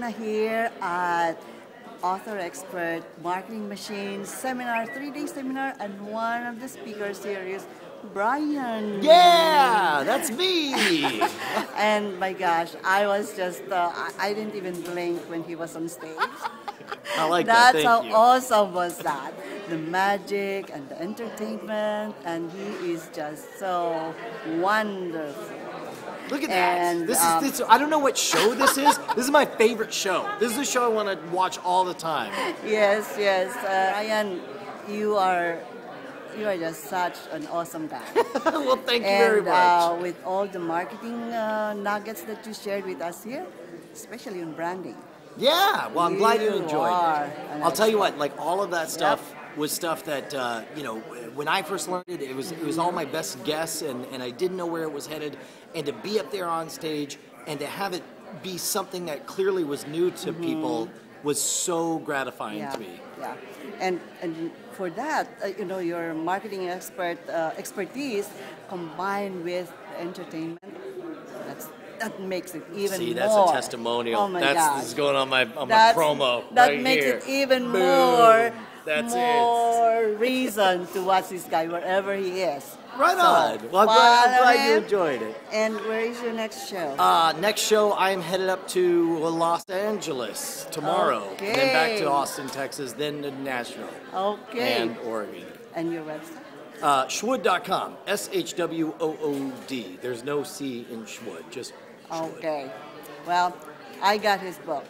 here at Author Expert Marketing Machine seminar, 3-day seminar, and one of the speakers here is Brian. Yeah, that's me. And my gosh, I was just, I didn't even blink when he was on stage. I like that. That's Thank you. how awesome was that. The magic and the entertainment, and he is just so wonderful. Look at that. And, This is I don't know what show this is. This is my favorite show. This is a show I want to watch all the time. Yes, yes. Ryan, you are just such an awesome guy. Well, thank you very much. With all the marketing nuggets that you shared with us here, especially on branding. Yeah, well, I'm glad you enjoyed it. I'll tell you what, like all of that stuff was stuff that, when I first learned it, it was all my best guess, and I didn't know where it was headed. And to be up there on stage and to have it be something that clearly was new to people was so gratifying to me. Yeah, and for that, your marketing expertise combined with entertainment, that makes it even more. See, that's a testimonial. Oh my gosh. This is going on my promo That right makes here. it even Boom. more. That's more reason to watch this guy wherever he is. Right So, on. Well, I'm glad you him. enjoyed it. And where is your next show? Next show, I am headed up to Los Angeles tomorrow. Okay. And then back to Austin, Texas, then to Nashville. Okay. And Oregon. And your website? Shwood.com. SHWOOD. There's no C in Shwood, just Shwood. Okay. Well, I got his book.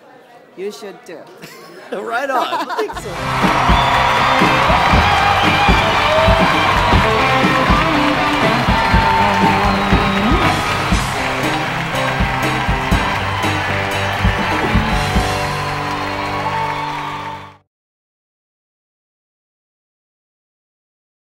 You should too. Right on. I think so.